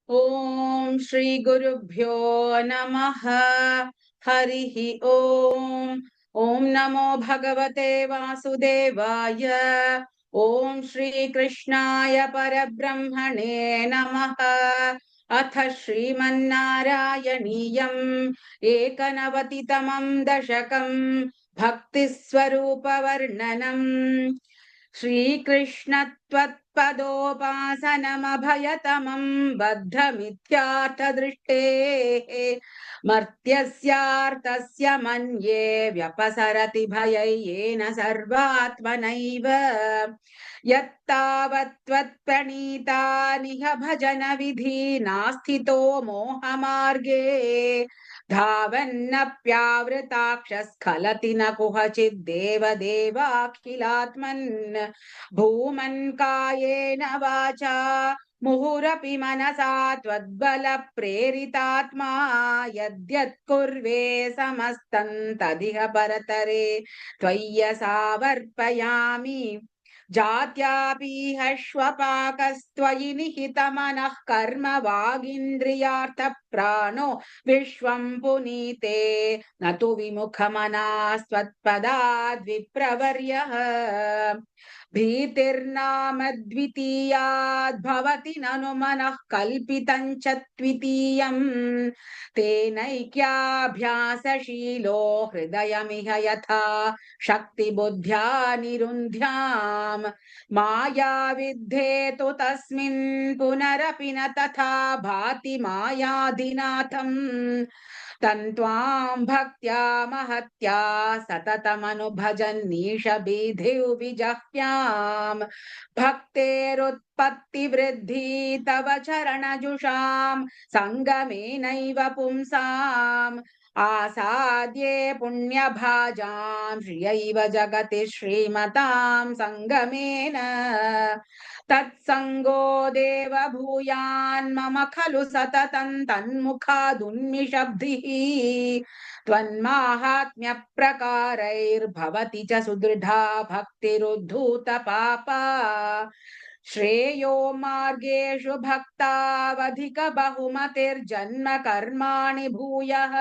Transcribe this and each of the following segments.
ओम श्री गुरुभ्यो नमः। हरिः ओम। ओम नमो भगवते वासुदेवाय। ओम श्री कृष्णाय परब्रह्मणे नमः। अथ श्रीमन्नारायणीयम् एकनवतितमं दशकम् भक्तिस्वरूपवर्णनम्। श्रीकृष्णत्वत्पदोपासनमभयतमं बद्धमिथ्यार्थदृष्टेः मर्त्यस्यार्थस्य मन्ये व्यपसरति भयैयेन सर्वात्मनैव यत्तावत्त्वत्प्रणीतानिह भजन विधि नास्थितो मोहमार्गे धावन्नप्यावृताक्षस्खलति न कुहचिद्देव देवाखिलात्मन् भूमन् कायेन वाचा मुहुरपि मनसा त्वद्बल प्रेरितात्मा यद्यत्कुर्वे समस्तं तदिह परतरे त्वय्यसावर्पयामि जात्यापीहश्वपाकस्त्वयि निहितमनः कर्म वागिन्द्रियार्थप्राणो विश्वं पुनीते न तु विमुखमनास्त्वत्पदाद्विप्रवर्यः भीतिर्नाम द्वितीयाद्भवति ननु मनः कल्पितं च द्वितीयम् तेनैक्याभ्यासशीलो हृदयमिह यथा शक्तिबुद्ध्या निरुन्ध्याम् माया विद्धेतु तस्मिन् पुनरपि न तथा भाति मायाधिनाथम् तन्त्वां भक्त्या महत्या सततमनुभजन्नीशबीधिर्विजह्याम् भक्तेरुत्पत्तिवृद्धि तव चरणजुषां सङ्गमेनैव पुंसाम् आसाद्ये पुण्यभाजां श्रियैव जगति श्रीमतां सङ्गमेन तत्सङ्गो देव भूयान् मम खलु सततं तन्मुखादुन्मिषब्धिः त्वन्माहात्म्यप्रकारैर्भवति च सुदृढा भक्तिरुद्धूतपापा श्रेयो मार्गेषु भक्तावधिक बहुमतिर्जन्म कर्माणि भूयः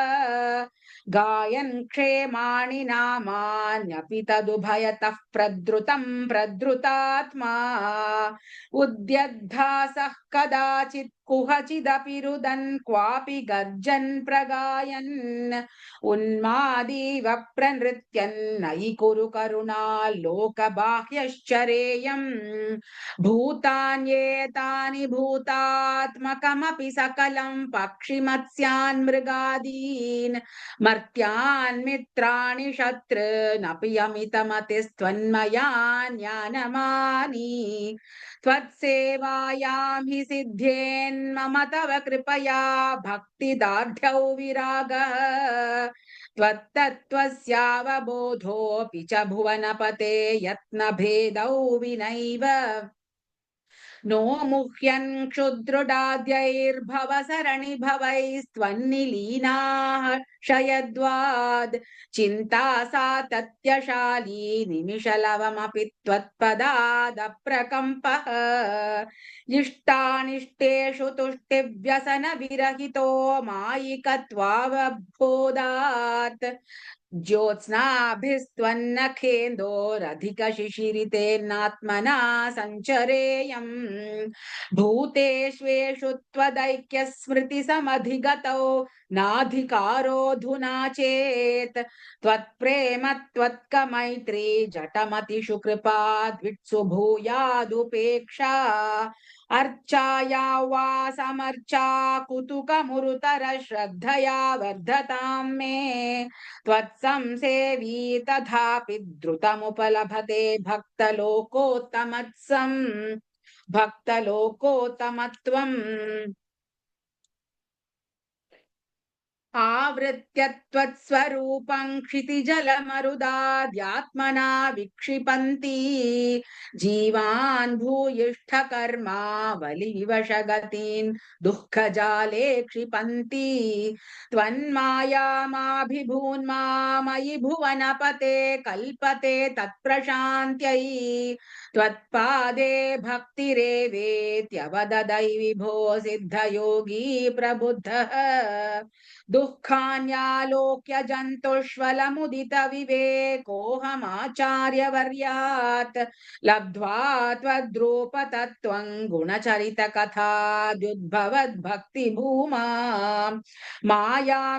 गायन् क्षेमाणि नामान्यपि तदुभयतः प्रद्रुतं प्रद्रुतात्मा उद्यद्धासः कदाचित् कुहचिदपि रुदन् क्वापि गर्जन् प्रगायन् उन्मादीव प्रनृत्यन्नयि कुरु करुणा लोकबाह्यश्चरेयम् भूतान्येतानि भूतात्मकमपि सकलं पक्षिमत्स्यान् मृगादीन् मर्त्यान् मित्राणि शत्रूनपि यमितमतिस्त्वन्मया ज्ञानमानि त्वत्सेवायां हि सिद्ध्येन्मम तव कृपया भक्तिदार्ढ्यौ विरागः त्वत्तत्त्वस्यावबोधोऽपि च भुवनपते यत्नभेदौ विनैव नो मुह्यन् क्षुद्रुडाद्यैर्भव सरणिभवैस्त्वन्निलीनाः शयद्वाद् चिन्ता सातत्यशाली निमिषलवमपि त्वत्पदादप्रकम्पः इष्टानिष्टेषु तुष्टिव्यसनविरहितो मायिकत्वावबोधात् ज्योत्स्नाभिस्त्वन्नखेन्दोरधिकशिशिरितेर्नात्मना सञ्चरेयम् भूतेष्वेषु त्वदैक्यस्मृतिसमधिगतौ नाधिकारोऽधुना चेत् त्वत्प्रेम त्वत्कमैत्री जटमतिषु कृपाद्वित्सु भूयादुपेक्षा अर्चाया वा समर्चा कुतुकमुरुतर श्रद्धया वर्धतां मे त्वत्संसेवी तथापि द्रुतमुपलभते भक्तलोकोत्तमत्वम् आवृत्य त्वत्स्वरूपं क्षितिजलमरुदाद्यात्मना विक्षिपन्ति जीवान् भूयिष्ठकर्मावलिविवशगतीन् दुःखजाले क्षिपन्ति त्वन्मायामाभिभून्मामयि भुवनपते कल्पते तत्प्रशान्त्यै त्वत्पादे भक्तिरेवेत्यवददै विभो सिद्धयोगी प्रबुद्धः दुःखान्यालोक्य जन्तुष्वलमुदित विवेकोऽहमाचार्यवर्यात् लब्ध्वा त्वद्रूपतत्त्वं गुणचरितकथाद्युद्भवद्भक्तिभूमा मायामेनान्तरित्वा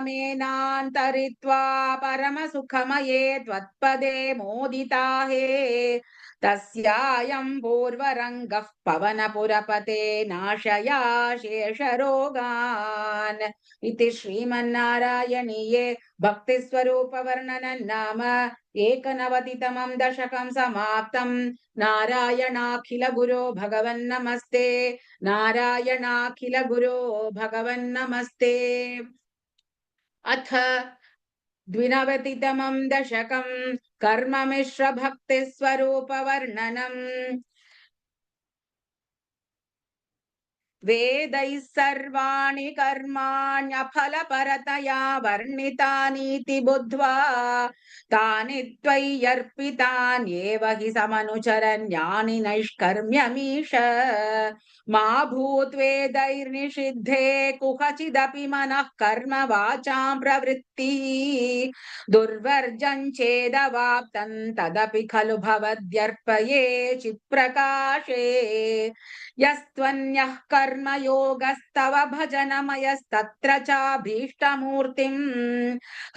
परमसुखमये त्वत्पदे मोदिता हे तस्यायं पूर्वरङ्गः पवनपुरपते नाशया शेषरोगान् इति श्रीमन्नारायणीये भक्तिस्वरूपवर्णनं नाम एकनवतितमं दशकं समाप्तं। नारायणाखिल गुरो भगवन्नमस्ते। नारायणाखिल गुरो भगवन्नमस्ते। अथ द्विनवतितमं दशकं कर्ममिश्र भक्तिस्वरूपवर्णनम्। वेदैः सर्वाणि कर्माण्यफलपरतया वर्णितानीति बुद्ध्वा तानि त्वयि अर्पितान्येव हि समनुचरन्यानि नैष्कर्म्यमीश मा भूद्वेदैर्निषिद्धे कुहचिदपि मनः कर्म वाचां प्रवृत्तिः दुर्वर्जं चेदवाप्तं तदपि खलु भवद्यर्पये चित्प्रकाशे यस्त्वन्यः कर्मयोगस्तव भजनमयस्तत्र चाभीष्टमूर्तिम्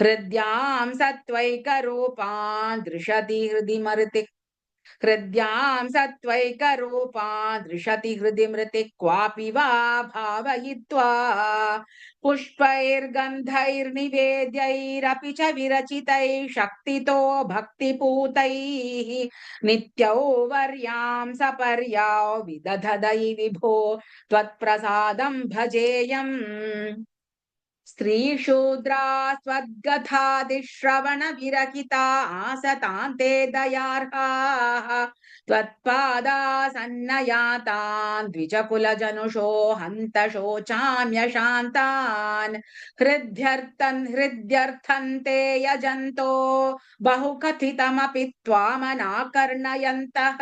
हृद्यां सत्त्वैकरूपान् दृशति हृदि मृति हृद्यां सत्त्वैकरूपान् दृशति हृदि मृति क्वापि वा भावयित्वा पुष्पैर्गन्धैर्निवेद्यैरपि च विरचितैः शक्तितो भक्तिपूतैः नित्यौ वर्यां सपर्यां विदधदै विभो त्वत्प्रसादं भजेयम् स्त्रीशूद्रा त्वद्गथादिश्रवण विरहिता आसतान्ते दयार्हाः त्वत्पादासन्नयातान् द्विजकुलजनुषो हन्त शोचाम्यशान्तान् हृद्यर्थन्ते यजन्तो बहुकथितमपि त्वामनाकर्णयन्तः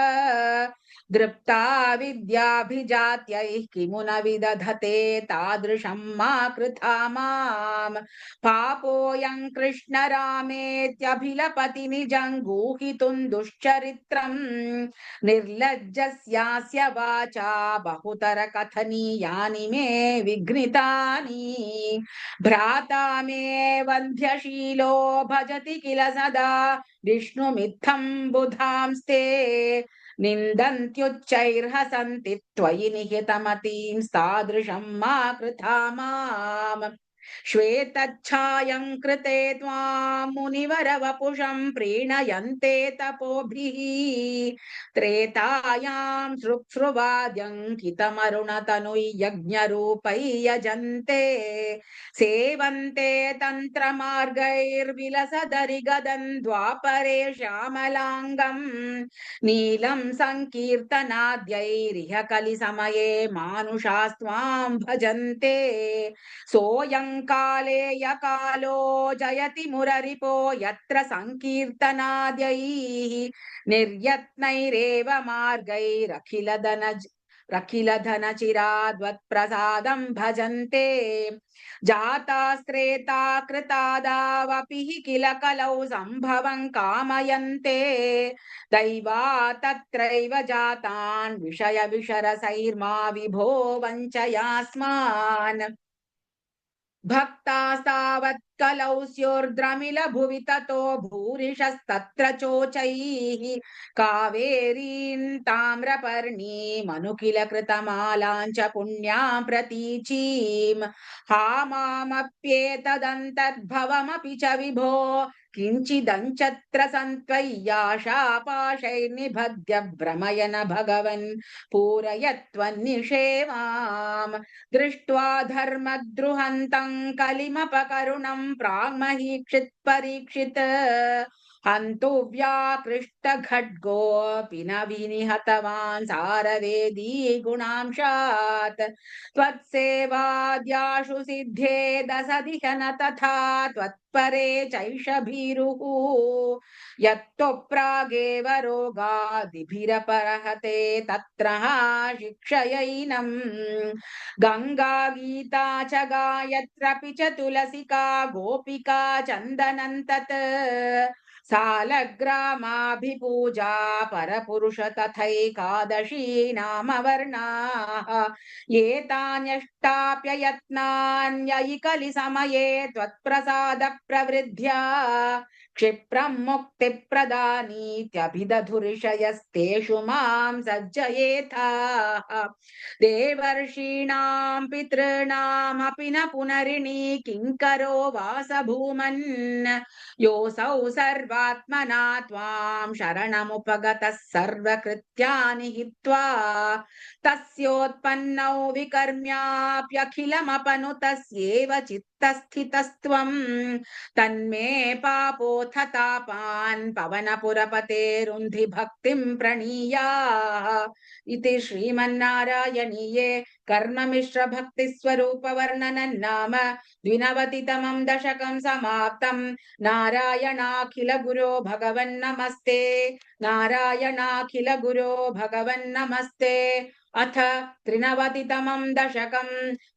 दृप्ता विद्याभिजात्यैः किमु न विदधते तादृशं मा कृथा माम् पापोऽयं कृष्ण रामेत्यभिलपति निजं गूहितुं दुश्चरित्रम् निर्लज्जस्यास्य वाचा बहुतर कथनीयानि मे विघ्नितानि भ्राता मे वन्ध्यशीलो भजति किल सदा विष्णुमित्थं बुधांस्ते निन्दन्त्युच्चैर्हसन्ति त्वयि निहितमतीं तादृशं मा कृथा माम् श्वेतच्छायं कृते त्वां मुनिवरवपुषं प्रीणयन्ते तपोभिः त्रेतायां श्रुक्ष्रुवाद्यङ्कितमरुणतनुयज्ञरूपै यजन्ते सेवन्ते तन्त्रमार्गैर्विलसदरिगदन् द्वापरे श्यामलाङ्गम् नीलं संकीर्तनाद्यैरिह कलिसमये मानुषास्त्वां भजन्ते सोऽयं काले यकालो जयति मुररिपो यत्र संकीर्तनाद्यैः निर्यत्नैरेव मार्गैरखिलधनचिराद्वत्प्रसादं भजन्ते जातास्त्रेता कृतादावपि हि किल कलौ सम्भवं कामयन्ते दैवा तत्रैव जातान् विषय विशरसैर्मा विभो वञ्चयास्मान् भक्तास्तावत् कलौ स्योर्द्रमिल भुवि ततो भूरिशस्तत्र चोचैः कावेरीं ताम्रपर्णीमनु किल कृतमालां च पुण्यां प्रतीचीम् हा मामप्येतदन्तर्भवमपि च विभो किञ्चिदञ्चत्र सन्त्वय्याशापाशैर्निबध्य भ्रमयन भगवन् पूरयत्वन्निषेवाम् दृष्ट्वा धर्मद्रुहन्तं कलिमपकरुणं प्राङ्महीक्षित् परीक्षित हन्तु व्याकृष्टखड्गोऽपि न विनिहतवान् सारवेदी गुणांशात् त्वत्सेवाद्याशु सिद्धे दशदिह न तथा त्वत्परे चैष भीरुः यत्तो प्रागेव रोगादिभिरपरहते तत्र शिक्षयैनम् गङ्गा गीता च गायत्रपि च तुलसिका गोपिका चन्दनं तत् सालग्रामाभिपूजा परपुरुष तथैकादशी नाम वर्णाः एतान्यष्टाप्ययत्नान्ययि कलिसमये त्वत्प्रसाद प्रवृद्ध्या क्षिप्रं मुक्तिप्रदानीत्यभिदधुरिषयस्तेषु मां सज्जयेथाः देवर्षीणां पितॄणामपि न पुनरिणी किङ्करो वासभूमन् योऽसौ सर्वात्मना त्वां शरणमुपगतः सर्वकृत्यानि हित्वा तस्योत्पन्नौ विकर्म्याप्यखिलमपनुतस्येव चित्तस्थितस्त्वं तन्मे पापोऽथ तापान् पवनपुरपतेरुन्धि भक्तिं प्रणीयाः इति श्रीमन्नारायणीये कर्ममिश्र भक्तिस्वरूपवर्णनं नाम द्विनवतितमं दशकं समाप्तम् नारायणाखिल गुरो भगवन्नमस्ते नारायणाखिल गुरो भगवन्नमस्ते अथ त्रिनवतितमं दशकं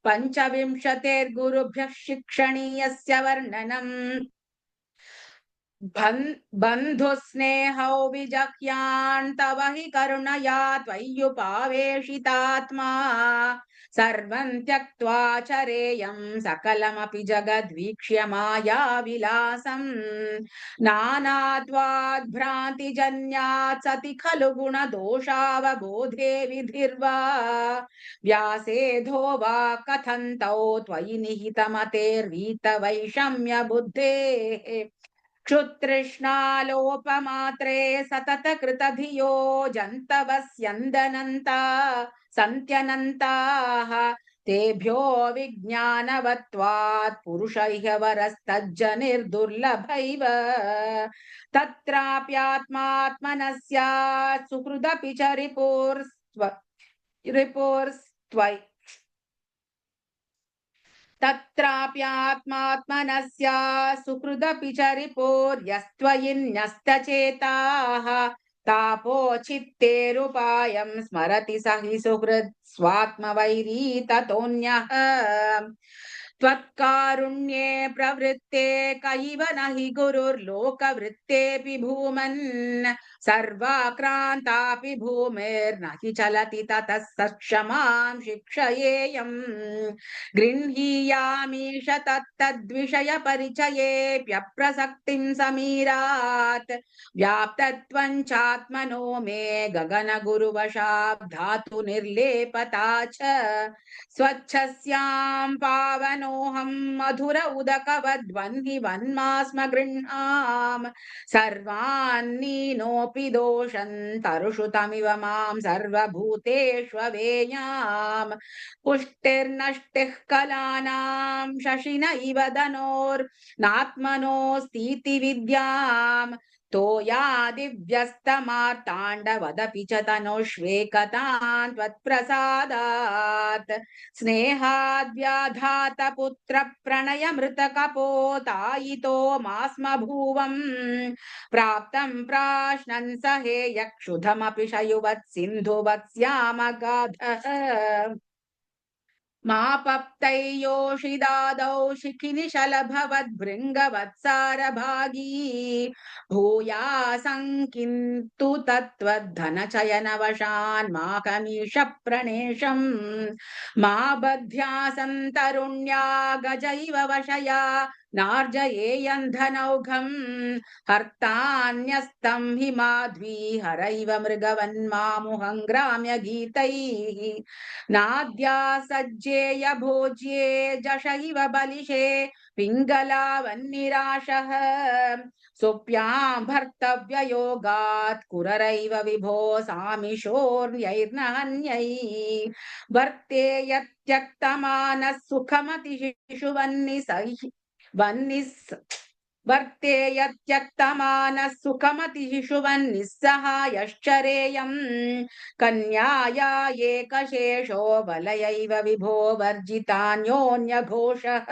पञ्चविंशतिर्गुरुभ्यः शिक्षणीयस्य वर्णनम् बन्धुस्नेहौ विजह्यान् तव हि करुणया त्वय्युपावेशितात्मा सर्वं त्यक्त्वा चरेयं सकलमपि जगद्वीक्ष्य मायाविलासम् नानात्वाद्भ्रान्तिजन्यात् सति खलु गुणदोषावबोधे विधिर्वा व्यासेधो वा कथन्तौ त्वयि निहितमतेर्वीतवैषम्य बुद्धेः क्षुतृष्णालोपमात्रे सतत कृतधियो जन्तवस्यन्दनन्ता सन्त्यनन्ताः तेभ्यो विज्ञानवत्वात् पुरुष इह वरस्तज्जनिर्दुर्लभैव तत्राप्यात्मात्मनस्यात् सुहृदपि च रिपोर्स्त्वयि तत्राप्यात्मात्मनस्या सुहृदपि च रिपोर्यस्त्वयि न्यस्तचेताः तापोचित्तेरुपायं स्मरति स हि सुहृत् स्वात्मवैरी ततोऽन्यः त्वत्कारुण्ये प्रवृत्ते कैव न हि गुरुर्लोकवृत्तेऽपि भूमन् सर्वाक्रान्तापि भूमिर्न हि चलति ततः सक्षमां शिक्षयेयम् गृह्णीयामीश तत्तद्विषयपरिचयेऽप्यप्रसक्तिं समीरात् व्याप्तत्वं चात्मनो मे गगनगुरुवशात् धातु निर्लेपता च स्वच्छस्यां पावनोऽहं मधुर उदकवद्वह्नि वन्मास्म गृह्णाम् सर्वान्नीनोऽपि दोषं तरुषु तमिव मां सर्वभूतेष्वेयाम् पुष्टिर्नष्टिः कलानां शशिन इव धनोर्नात्मनोऽस्तीति विद्याम् तोयादिव्यस्तमार्ताण्डवदपि च तनुष्वेकतान् त्वत्प्रसादात् स्नेहाद्व्याधात पुत्र प्रणय मृतकपोतायितो मास्म भुवम् प्राप्तं प्राश्नन् सहे यक्षुधमपि शयुवत् सिन्धुवत्स्यामगाधः मापप्तैयोषिदादौ शिखिनिशलभवद्भृङ्गवत्सारभागी भूयासं किन्तु तत्त्वद्धनचयनवशान् माकमीश प्रणेशम् मा बध्यासं तरुण्या गजैव वशया नार्जयेयन्धनौघम् हर्तान्यस्तं हि माध्वी हरैव मृगवन्मामुहङ्ग्राम्य गीतैः नाद्या सज्जेय भोज्ये जश इव बलिषे पिङ्गलावन्निराशः सुप्यां भर्तव्ययोगात् कुररैव विभो सामिशोर्यैर्न हन्यैः वर्ते यत्यक्तमानः सुखमतिशिशुवन्निसैः वन्निस् वर्ते यत्यक्तमानः सुखमतिशिशुवन्निस्सहायश्चरेयम् कन्याया एकशेषो बलयैव विभो वर्जितान्योन्यघोषः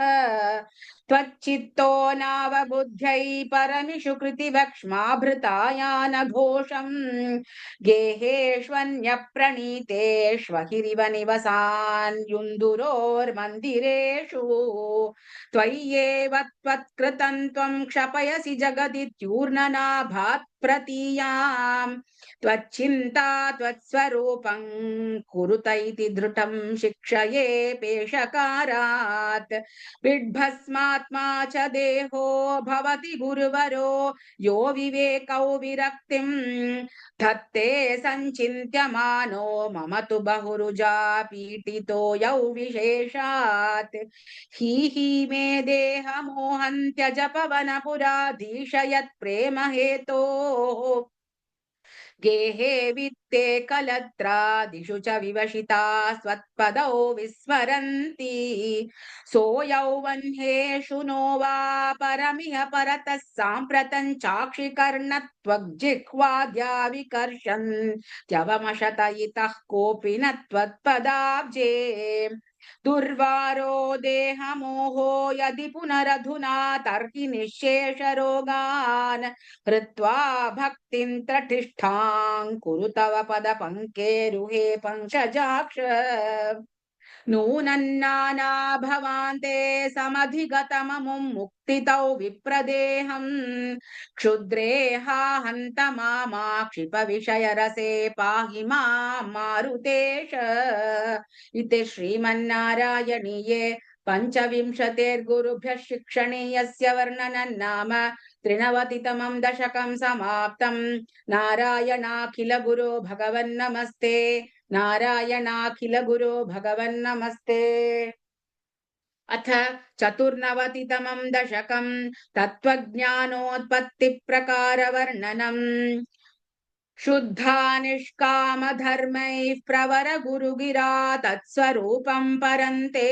त्वच्चित्तो नावबुद्ध्यै परमिषु कृतिवक्ष्माभृतायानघोषम् गेहेष्वन्यप्रणीतेष्वहिरिव निवसान् युन्दुरोर्मन्दिरेषु त्वय्येव त्वत्कृतं त्वं क्षपयसि जगदित्यूर्णनाभात् प्रतीयाम् त्वच्चिन्ता त्वत्स्वरूपं कुरुत इति धृतं शिक्षये पेशकारात् बिड्भस्मात्मा च देहो भवति गुरुवरो यो विवेकौ विरक्तिम् धत्ते सञ्चिन्त्यमानो मम तु बहुरुजा पीडितो यौ विशेषात् हि मे देहमोहं त्यज पवनपुराधीशयत् प्रेम हेतोः गेहे वित्ते कलत्रादिषु च विवशिता स्वत्पदौ विस्मरन्ति सोऽयौवह्नेषु नो वा परमिह परतः साम्प्रतं चाक्षिकर्णत्वग्जिह्वाद्या विकर्षन्त्यवमशत इतः कोऽपि न त्वत्पदाब्जे दुर्वारो देहमोहो यदि पुनरधुना तर्हि निःशेषरोगान् हृत्वा भक्तिं प्रतिष्ठां कुरु तव पदपङ्केरुहे पङ्कजाक्ष नूनन्नाना भवान्ते समधिगतममुं मुक्तितौ विप्रदेहम् क्षुद्रेहा हन्त मामा क्षिपविषयरसे पाहि मां मारुतेश इति श्रीमन्नारायणीये पञ्चविंशतेर्गुरुभ्यः शिक्षणीयस्य वर्णनं नाम 93तमं दशकं समाप्तम् नारायणाखिल गुरो भगवन्नमस्ते नारायणाखिल गुरो भगवन्नमस्ते अथ 94तमं दशकं तत्त्वज्ञानोत्पत्तिप्रकारवर्णनम् शुद्धा निष्कामधर्मैः प्रवर गुरुगिरा तत्स्वरूपं परन्ते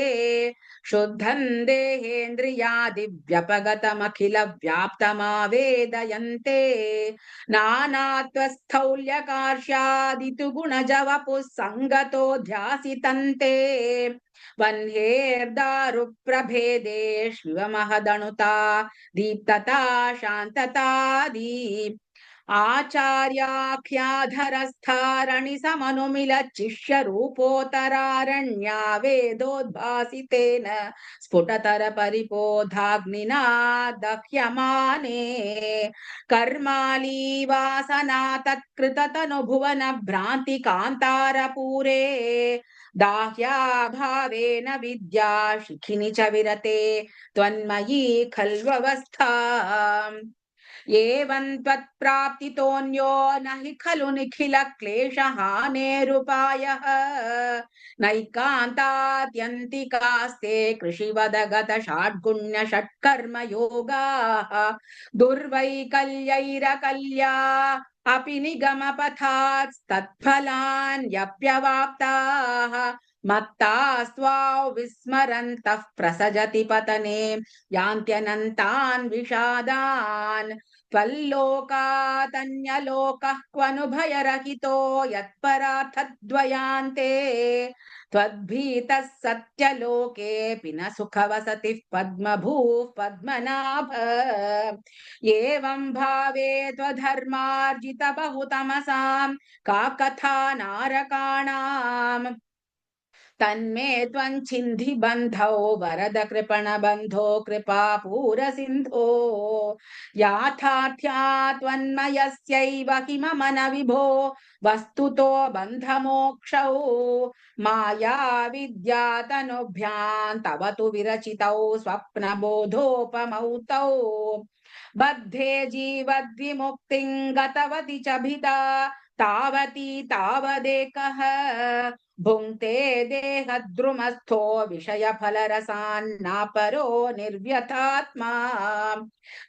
शुद्धं देहेन्द्रियादिव्यपगतमखिलव्याप्तमावेदयन्ते नानात्वस्थौल्यकार्ष्यादितु गुणजवपुः सङ्गतो ध्यासितन्ते वह्नेर्दारुप्रभेदेष्विव महदणुता दीप्तता शान्ततादि आचार्याख्याधरस्थारणिसमनुमिलच्चिष्य रूपोत्तरारण्या वेदोद्भासितेन स्फुटतर परिपोधाग्निना दह्यमाने कर्माली वासना तत्कृततनुभुवन भ्रान्ति कान्तारपूरे दाह्याभावेन विद्या शिखिनि च विरते त्वन्मयी खल्वस्था एवं त्वत्प्राप्तितोऽन्यो न हि खलु निखिल क्लेशहानेरुपायः नैकान्तात्यन्तिकास्ते कृषिवदगत षड्गुण्य षट्कर्म योगाः दुर्वैकल्यैरकल्या अपि निगमपथात् तत्फलान्यप्यवाप्ताः मत्तास्त्वां विस्मरन्तः प्रसजति पतने यान्त्यनन्तान् विषादान् त्वल्लोकातन्यलोकः क्वनुभयरहितो यत्परार्थद्वयान्ते त्वद्भीतः सत्यलोकेऽपि न सुखवसतिः पद्मभूः पद्मनाभ एवं भावे त्वधर्मार्जितबहुतमसां का कथा नारकाणाम् तन्मे त्वञ्छिन्धि बन्धौ वरद कृपण बन्धो कृपापूर सिन्धो याथार्थ्या त्वन्मयस्यैव हि मम न विभो वस्तुतो बन्धमोक्षौ माया विद्या तनुभ्यां तव तु विरचितौ स्वप्नबोधोपमौ तौ बद्धे जीवद्विमुक्तिं गतवति च भिदा तावती तावदेकः भुङ्क्ते देहद्रुमस्थो विषयफलरसान्नापरो निर्व्यथात्मा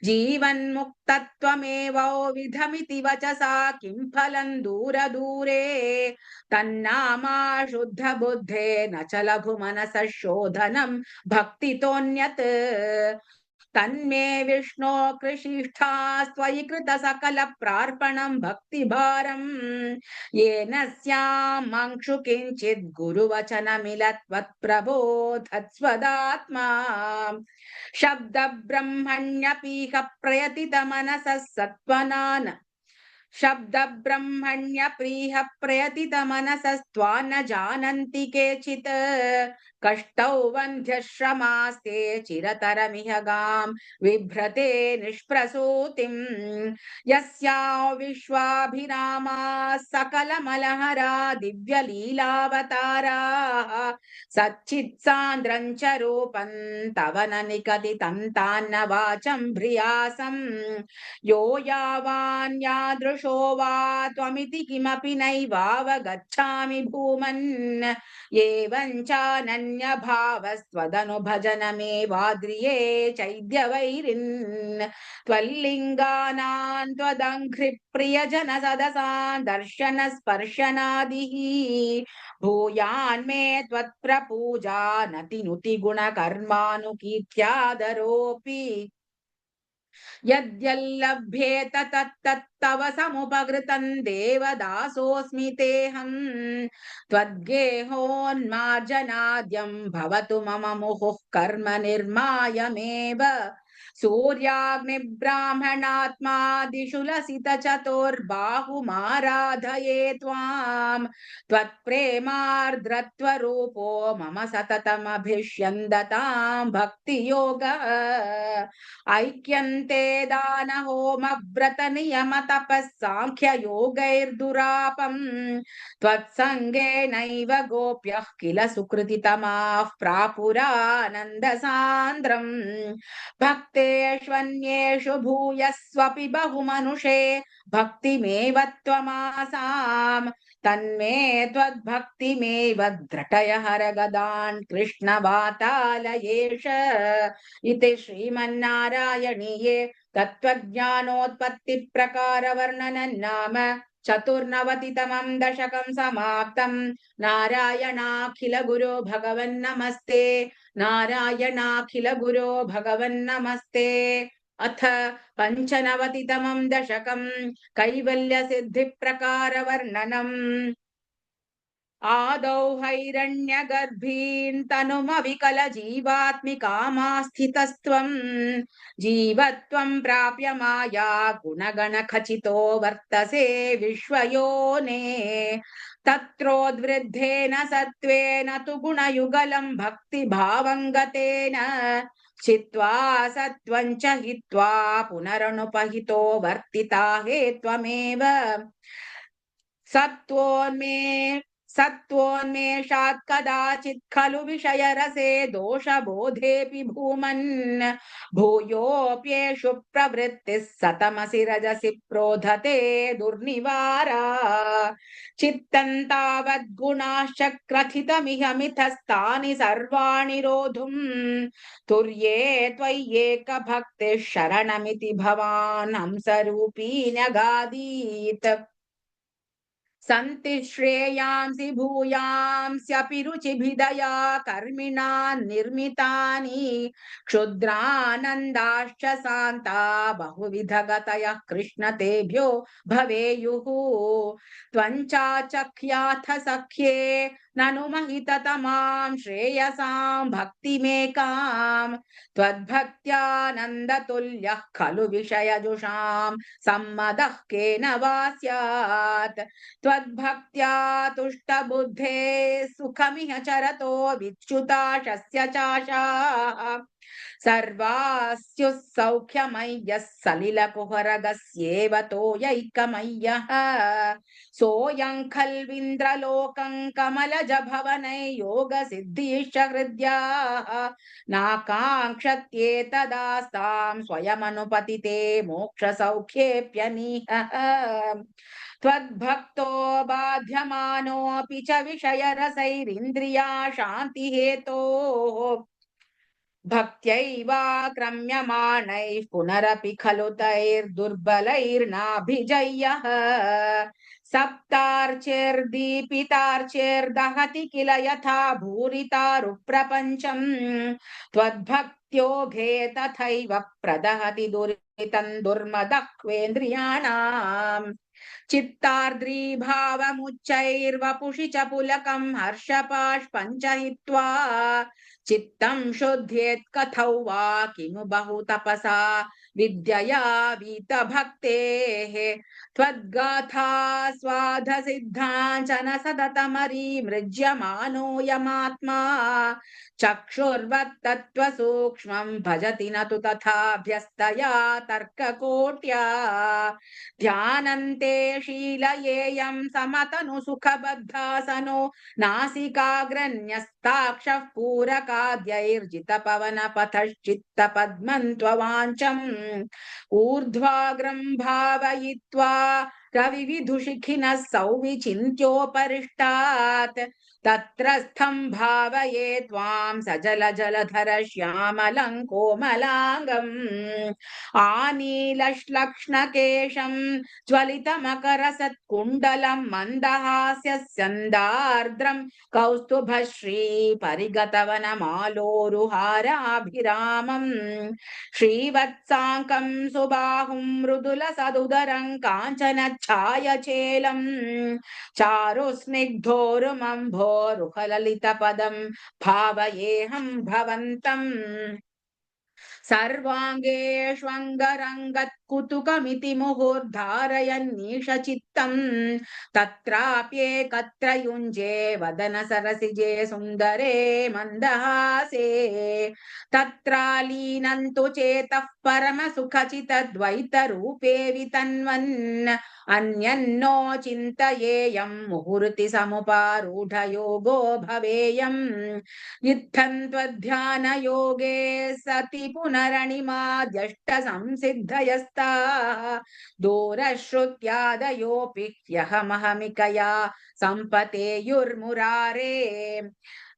जीवन्मुक्तत्वमेवोविधमिति वचसा किं फलं दूरदूरे तन्नामा शुद्धबुद्धे न च लघुमनसः शोधनं भक्तितोऽन्यत् तन्मे विष्णो कृषिष्ठा त्वयि कृत सकल प्रार्पणं भक्तिभारम् येन स्यामंशु किञ्चित् गुरुवचनमिलत्वत्प्रबोधत्स्वदात्मा शब्द ब्रह्मण्यपीह प्रयतित मनसः सत्त्वनान् शब्द ब्रह्मण्य प्रीह प्रयतित मनसस्त्वा न जानन्ति केचित् कष्टौ वन्ध्यश्रमास्ते चिरतरमिह गां विभ्रते निष्प्रसूतिं यस्या विश्वाभिरामा सकलमलहरा दिव्यलीलावताराः सच्चित्सान्द्रं च रूपं तव न निकथितं तान्न वाचं भ्रियासं यो यावान् यादृशो वा त्वमिति किमपि नैवावगच्छामि भूमन् एवं चानन्यभावस्त्वदनुभजनमेवाद्रिये चैद्यवैरिन् त्वल्लिङ्गानां त्वदङ्घ्रिप्रियजन सदसान् दर्शन स्पर्शनादिः भूयान्मे त्वत्प्रपूजा नतिनुति गुणकर्मानुकीर्त्यादरोऽपि यद्यल्लभ्येत तत्तव समुपकृतं देवदासोऽस्मि तेऽहं त्वद्गेहोन्मार्जनाद्यं भवतु मम मुहुः कर्म निर्मायमेव सूर्याग्निब्राह्मणात्मादिषु लसित चतुर्बाहुमाराधये त्वां त्वत्प्रेमार्द्रत्वरूपो मम सततमभिष्यन्दतां भक्तियोगः ऐक्यन्ते दान होम व्रत नियम तपः सांख्य योगैर्दुरापम् त्वत्सङ्गेनैव गोप्यः किल सुकृतितमाः प्रापुरानन्द सान्द्रम् भक्तेष्वन्येषु भूयस्वपि बहुमनुषे भक्तिमेव त्वमासाम् तन्मे त्वद्भक्तिमेव द्रटय हरगदान् कृष्णवातालयेश इति श्रीमन्नारायणीये तत्त्वज्ञानोत्पत्तिप्रकारवर्णनं नाम चतुर्नवतितमं दशकं समाप्तं नारायणाखिल गुरो भगवन्नमस्ते नारायणाखिल गुरो भगवन्नमस्ते अथ पञ्चनवतितमं दशकं कैवल्यसिद्धिप्रकारवर्णनम् आदौ हैरण्यगर्भीं तनुमविकलजीवात्मिकामास्थितस्त्वं जीवत्वं प्राप्य माया गुणगणखचितो वर्तसे विश्वयोने तत्रोद्वृद्धेन सत्त्वेन तु गुणयुगलं भक्तिभावं गतेन चित्वा सत्त्वं च हित्वा पुनरनुपहितो वर्तिता हे त्वमेव सत्त्वोन्मेषात् कदाचित् खलु विषयरसे दोषबोधेऽपि भूमन् भूयोऽप्येषु प्रवृत्तिः सतमसि रजसि प्रोधते दुर्निवारा चित्तं तावद्गुणाश्चक्रथितमिह मिथस्तानि सर्वाणि रोधुम् तुर्ये त्वय्येकभक्तिः शरणमिति भवान् हंसरूपी न्यगादीत् सन्ति श्रेयांसि भूयांस्यपि रुचिभिदया कर्मिणा निर्मितानि क्षुद्रानन्दाश्च शान्ता बहुविधगतयः कृष्ण तेभ्यो भवेयुः त्वञ्चाचख्याथ सख्ये ननु महिततमां श्रेयसां भक्तिमेकाम् त्वद्भक्त्यानन्दतुल्यः खलु विषयजुषां सम्मदः केन वा स्यात् त्वद्भक्त्या तुष्टबुद्धे सुखमिह चरतो विच्युताशस्य चाशाः सर्वास्युः सौख्यमय्यः सलिलकुहरगस्येव तोयैकमय्यः सोऽयं खल्विन्द्रलोकं कमलजभवनैर्योगसिद्धिश्च हृद्याः नाकाङ्क्षत्येतदास्तां स्वयमनुपतिते मोक्षसौख्येऽप्यनीहः त्वद्भक्तो बाध्यमानोऽपि च विषयरसैरिन्द्रिया शान्तिहेतोः भक्त्यैवाक्रम्यमाणैः पुनरपि खलु तैर्दुर्बलैर्नाभिजय्यः सप्तार्चैर्दीपितार्चैर्दहति किल यथा भूरितारुप्रपञ्चम् त्वद्भक्त्योघे तथैव प्रदहति दुरितं दुर्मदह्वेन्द्रियाणाम् चित्तार्द्रीभावमुच्चैर्वपुषि च पुलकं हर्षपाशपञ्चहित्वा चित्तं शुद्ध्येत् कथौ वा किमु बहु तपसा विद्यया वीतभक्तेः त्वद्गाथा स्वाधसिद्धाञ्चन सततमरीमृज्यमानोऽयमात्मा चक्षुर्वत्तत्त्वसूक्ष्मं भजति न तु तथाभ्यस्तया तर्ककोट्या ध्यानन्ते शीलयेयं समतनुसुखबद्धासनो नासिकाग्रन्यस्ताक्षः पूरकाद्यैर्जितपवनपथश्चित्तपद्मं त्ववाञ्छम् ऊर्ध्वाग्रं भावयित्वा रविविधुशिखिनः सौविचिन्त्योपरिष्टात् तत्रस्थं भावये त्वां सजलजलधर श्यामलं कोमलाङ्गम् आनीलश्लक्ष्णकेशं ज्वलितमकरसत्कुण्डलं मन्दहास्यस्यन्दार्द्रं कौस्तुभश्री परिगतवनमालोरुहाराभिरामम् श्रीवत्साङ्कं सुबाहुं मृदुलसदुदरं काञ्चनच्छायचेलम् चारुस्निग्धोरुमम्भोरुहललितपदं भावयेऽहं भवन्तम् सर्वाङ्गेष्वङ्गरङ्गत्कुतुकमिति मुहुर्धारयन्नीशचित्तम् तत्राप्येकत्र युञ्जे वदन सरसिजे सुन्दरे मन्दहासे तत्रालीनन्तु चेतः परमसुखचितद्वैतरूपे वितन्वन् अन्यन्नो चिन्तयेयं मुहुर्ति समुपारूढयोगो भवेयम् इत्थं त्वध्यानयोगे सति पुनरणिमाद्यष्टसंसिद्धयस्ताः दूरश्रुत्यादयोऽपि ह्यहमहमिकया सम्पतेयुर्मुरारे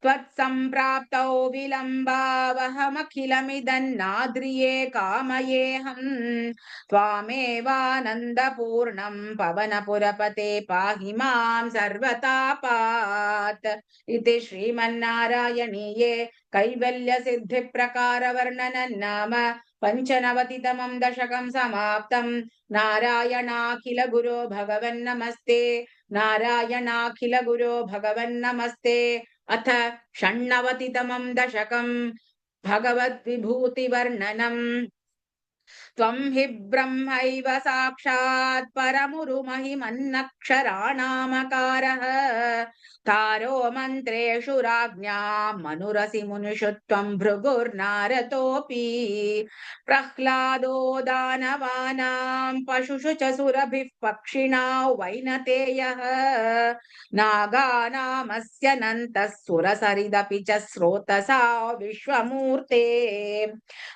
त्वत्सम्प्राप्तौ विलम्बावहमखिलमिदन्नाद्रिये कामयेऽहम् त्वामेवानन्दपूर्णं पवनपुरपते पाहि मां सर्वतापात् इति श्रीमन्नारायणीये कैवल्यसिद्धिप्रकारवर्णनं नाम पञ्चनवतितमं दशकं समाप्तम् नारायणाखिल गुरो भगवन्नमस्ते नारायणाखिल गुरो भगवन्नमस्ते अथ षण्णवतितमं दशकं भगवद्विभूतिवर्णनम् त्वं हि ब्रह्मैव साक्षात् परमुरुमहिमन्नक्षराणामकारः तारो मन्त्रेषु राज्ञां मनुरसि मुनिषु त्वं भृगुर्नारतोऽपि प्रह्लादो दानवानां पशुषु च सुरभिः पक्षिणा वैनतेयः नागानामस्य नन्तः सुरसरिदपि च स्रोतसा विश्वमूर्ते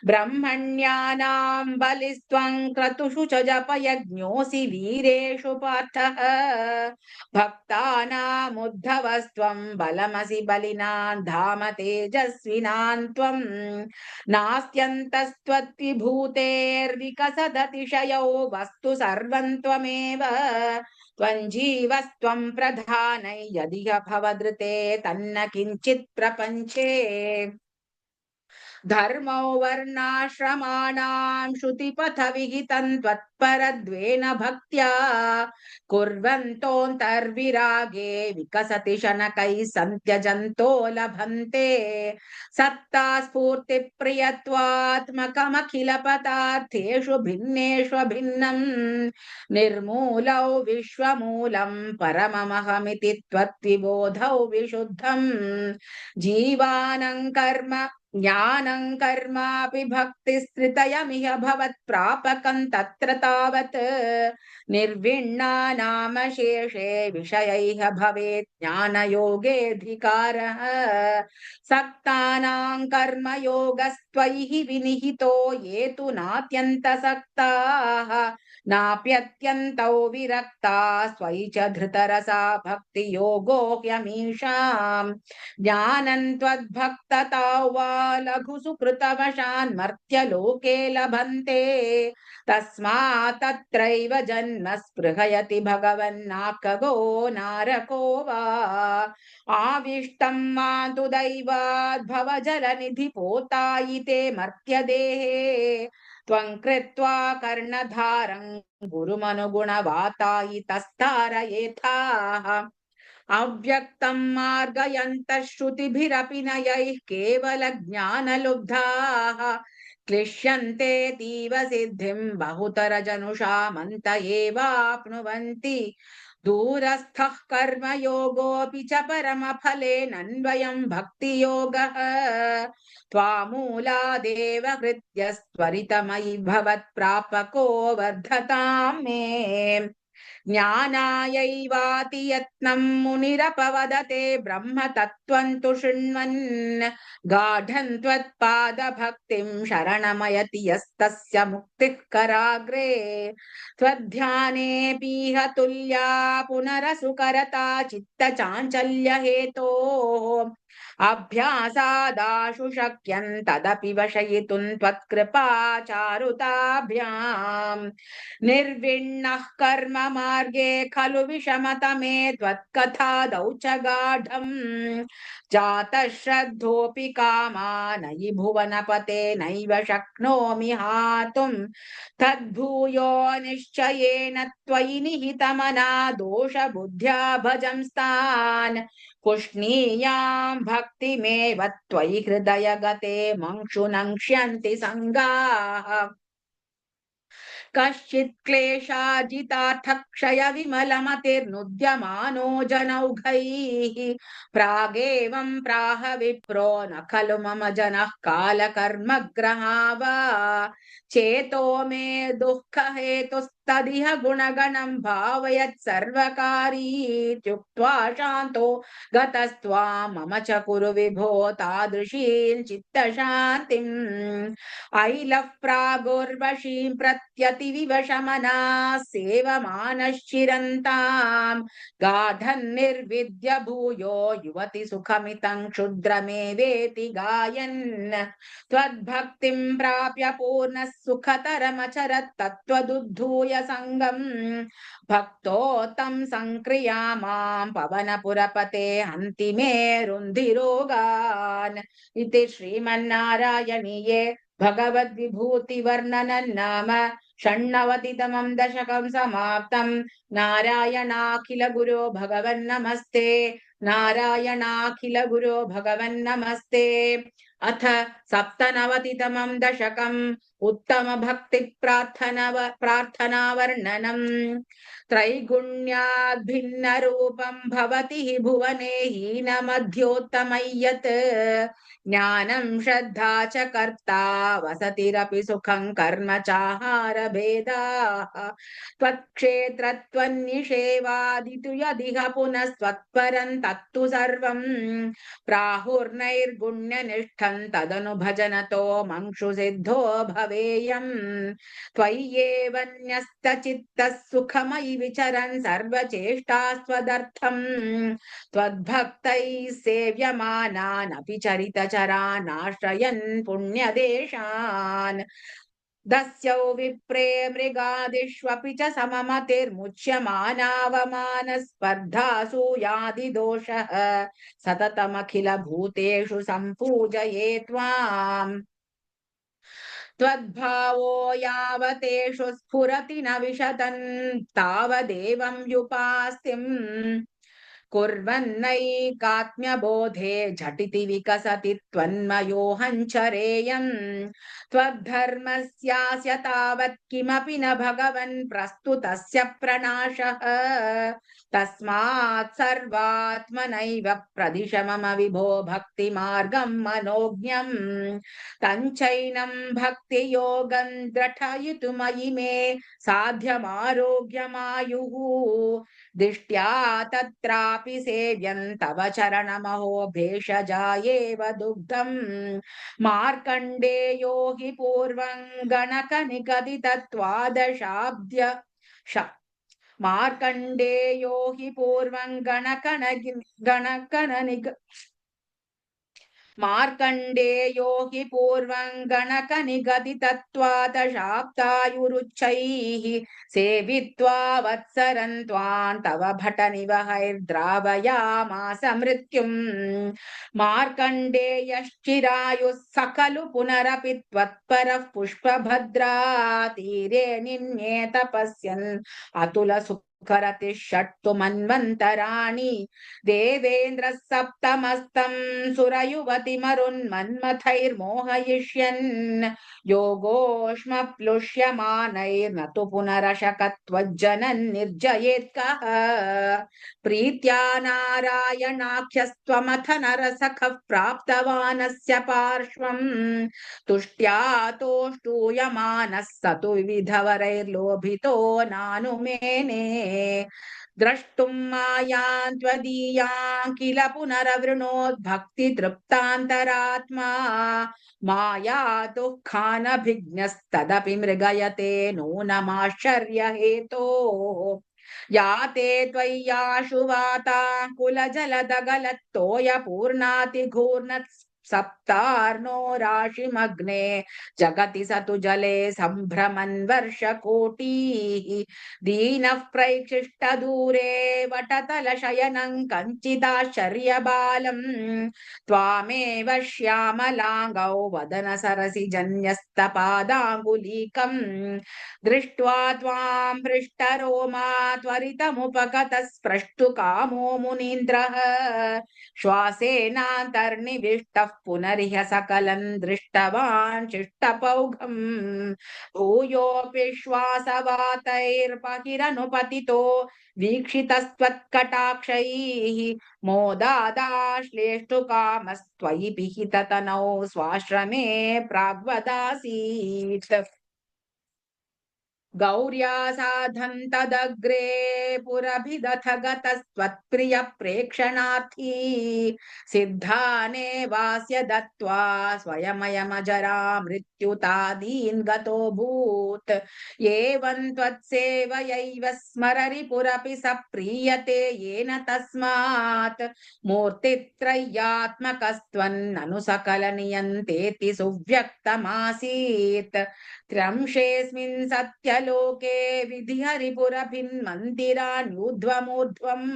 ब्रह्मण्यानां बलिस्त्वं क्रतुषु च जपयज्ञोऽसि वीरेषु पार्थः भक्तानामुद्धवस्त्वं बलमसि बलिनां धाम तेजस्विनां त्वं नास्त्यन्तस्त्वद्विभूतेर्विकसदतिशयो वस्तु सर्वं त्वमेव त्वं जीवस्त्वं प्रधानै यदिह भवदृते तन्न किञ्चित् प्रपञ्चे धर्मो वर्णाश्रमाणां श्रुतिपथविहितं त्वत्परद्वेन भक्त्या कुर्वन्तोऽन्तर्विरागे विकसति शनकैः सन्त्यजन्तो लभन्ते सत्ता स्फूर्तिप्रियत्वात्मकमखिलपदार्थेषु भिन्नेष्व भिन्नम् निर्मूलौ विश्वमूलं परममहमिति त्वत्विबोधौ विशुद्धम् जीवानं कर्म ज्ञानं कर्मापि भक्तिस्तृतयमिह भवत्प्रापकं तत्र तावत् निर्विण्णानामशेषे विषयैः भवेत् ज्ञानयोगेऽधिकारः सक्तानां कर्मयोगस्त्वयि विनिहितो ये तु नात्यन्तसक्ताः नाप्यत्यन्तौ विरक्ता स्वयि च धृतरसा भक्तियोगो ह्यमीषाम् ज्ञानं त्वद्भक्तता वा लघु सुकृतवशान् मर्त्यलोके लभन्ते तस्मात् तत्रैव जन्म स्पृहयति भगवन्नाकगो नारको वा आविष्टं मातु दैवात् भवजलनिधि पोतायिते मर्त्यदेहे त्वं कृत्वा कर्णधारं गुरुमनुगुणवातायितस्तारयेथाः अव्यक्तं मार्गयन्तः श्रुतिभिरपि नयैः केवलज्ञानलुब्धाः क्लिश्यन्तेऽतीव सिद्धिं बहुतरजनुषामन्त एवाप्नुवन्ति दूरस्थः कर्मयोगोऽपि च परमफलेनन्वयं भक्तियोगः त्वामूलादेव हृद्यस्त्वरितमयि भवत्प्रापको वर्धतां मे ज्ञानायैवाति यत्नं मुनिरपवदते ब्रह्म तत्त्वं तु शृण्वन् गाढं त्वत्पादभक्तिं शरणमयति यस्तस्य मुक्तिः कराग्रे त्वध्यानेऽपीह तुल्या पुनरसुकरता चित्तचाञ्चल्यहेतोः अभ्यासादाशु शक्यं तदपि वशयितुं त्वत्कृपा चारुताभ्याम् निर्विण्णः कर्म मार्गे खलु विषमतमे त्वत्कथादौ च गाढम् जातः श्रद्धोऽपि कामानयि भुवनपते नैव शक्नोमि हातुम् तद्भूयो निश्चयेन त्वयि निहितमना दोषबुद्ध्या भजंस्तान् पुष्णीयां भक्तिमेव त्वयि हृदयगते मंशुनङ्क्ष्यन्ति सङ्गाः कश्चित् क्लेशाजितार्थक्षय विमलमतिर्नुद्यमानो जनौघैः प्रागेवं प्राह विप्रो न खलु मम जनः कालकर्मग्रहा वा चेतो मे दुःखहेतुस्तदिह गुणगणं भावयत् सर्वकारीत्युक्त्वा शान्तो गतस्त्वां मम च कुरु विभो तादृशीं चित्तशान्तिम् ऐलः प्रागुर्वशीं प्रत्यतिविवशमनाः सेवमानश्चिरन्ताम् गाढन्निर्विद्य भूयो युवति सुखमितं क्षुद्रमेवेति गायन् त्वद्भक्तिं प्राप्य पूर्णः सुखतरमचरत् तत्त्वदुद्धूय सङ्गम् भक्तो तं सङ्क्रियामां पवनपुरपते हन्ति मे रुन्धिरोगान् इति श्रीमन्नारायणीये भगवद्विभूतिवर्णनं नाम षण्णवतितमं दशकं समाप्तं नारायणाखिल गुरो भगवन्नमस्ते नारायणाखिल गुरो भगवन्नमस्ते अथ सप्तनवतितमं दशकम् उत्तम भक्ति प्रार्थनावर्णनम् त्रैगुण्याद् भिन्न रूपं भवति हि भुवने हीनमध्योत्तमय्यत् ज्ञानं श्रद्धा च कर्ता वसतिरपि सुखं कर्म चाहार भेदाः त्वत्क्षेत्रत्वन्निषेवादितु यदिह पुनस्त्वत्परं तत्तु सर्वं प्राहुर्नैर्गुण्यनिष्ठं तदनु भजनतो मंशु सिद्धो भवेयम् त्वय्येव न्यस्तचित्तः सुखमयि विचरन् सर्वचेष्टास्त्वदर्थम् त्वद्भक्तैः सेव्यमानानपि चरितचरान् आश्रयन् पुण्यदेशान् दस्यौ विप्रे मृगादिष्वपि च सममतिर्मुच्यमानावमानस्पर्धासूयादिदोषः सततमखिलभूतेषु सम्पूजये त्वाम् त्वद्भावो यावतेषु स्फुरति न विशतन् तावदेवं युपास्तिम् कुर्वन्नैकात्म्यबोधे झटिति विकसति त्वन्मयोऽहञ्चरेयम् त्वद्धर्मस्यास्य तावत् किमपि न भगवन् प्रस्तुतस्य प्रणाशः तस्मात् सर्वात्मनैव प्रदिश मम विभो भक्तिमार्गं मनोज्ञम् तञ्चैनं भक्तियोगं द्रठयितुमयि मे साध्यमारोग्यमायुः दिष्ट्या तत्रापि सेव्यं तव चरणमहो भेषजायेव दुग्धम् मार्कण्डेयो हि पूर्वं गणकनिगदितत्वादशाब्द्य मार्कण्डेयो हि पूर्वं गणकनिग मार्कण्डेयो हि पूर्वं गणकनिगदितत्वादशाब्दायुरुच्चैः सेवित्वा वत्सरन् त्वां तव भटनिवहैर्द्रावयामास मृत्युम् मार्कण्डेयश्चिरायुः स खलु पुनरपि त्वत्परः पुष्पभद्रा तीरे निन्ये तपस्यन् अतुलसुखरतिः षट्तु मन्वन्तराणि देवेन्द्रः सप्तमस्तं सुरयुवतिमरुन्मन्मथैर्मोहयिष्यन् योगोष्मप्लुष्यमानैर्न तु पुनरशकत्वज्जनन् निर्जयेत्कः प्रीत्या नारायणाख्यस्त्वमथ नरसखः प्राप्तवानस्य पार्श्वम् तुष्ट्या तोष्टूयमानः स तु विविधवरैर्लोभितो नानुमेने द्रष्टुं मायां त्वदीयां किल पुनरवृणोद्भक्तितृप्तान्तरात्मा माया दुःखानभिज्ञस्तदपि मृगयते नूनमाश्चर्यहेतोः या ते त्वय्याशु वाताकुलजलदगलत्तोयपूर्णातिघूर्णत् सप्तार्णो राशिमग्ने जगति स तु जले सम्भ्रमन् वर्षकोटिः दीनः प्रैक्षिष्टदूरे वटतलशयनं कञ्चिदाश्चर्यबालम् त्वामेव श्यामलाङ्गौ वदनसरसिजन्यस्तपादाङ्गुलीकम् दृष्ट्वा त्वां हृष्टरोमा त्वरितमुपगतः स्प्रष्टुकामो मुनीन्द्रः श्वासेनान्तर्निविष्टः पुनरिह सकलं दृष्टवान् शिष्टपौघम् भूयोऽपि श्वासवातैर्बहिरनुपतितो वीक्षितस्त्वत्कटाक्षैः मोदादाश्लेष्टुकामस्त्वयि पिहिततनौ स्वाश्रमे प्राग्वदासीत् गौर्या साधं तदग्रे पुरभिदथ गतस्त्वत्प्रिय प्रेक्षणार्थी सिद्धाने वास्य दत्त्वा स्वयमयमजरा मृत्युतादीन् गतो भूत् एवं त्वत्सेवयैव स्मररि पुरपि स प्रीयते येन तस्मात् मूर्तित्रय्यात्मकस्त्वन्ननु सकलनियन्तेति सुव्यक्तमासीत् त्र्यंशेऽस्मिन् सत्यलोके विधिहरिपुरभिन्मन्दिरान्यूर्ध्वमूर्ध्वम्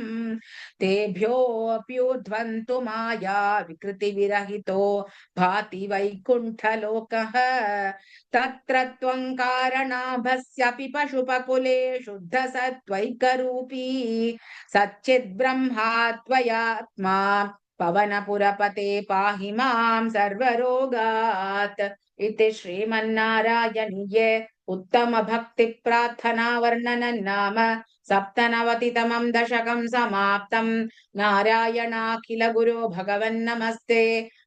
तेभ्योऽप्यूर्ध्वन्तु माया विकृतिविरहितो भाति वैकुण्ठलोकः तत्र त्वं कारणाभस्यपि पशुपकुले शुद्धसत्त्वैकरूपी सच्चिद्ब्रह्मा त्वयात्मा पवनपुरपते पाहि मां सर्वरोगात् इति श्रीमन्नारायणीये उत्तम भक्ति प्रार्थना वर्णनं नाम सप्तनवतितमं दशकं समाप्तम् नारायणाखिल गुरो भगवन्नमस्ते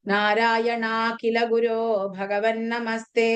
नारायणाखिल गुरो भगवन्नमस्ते।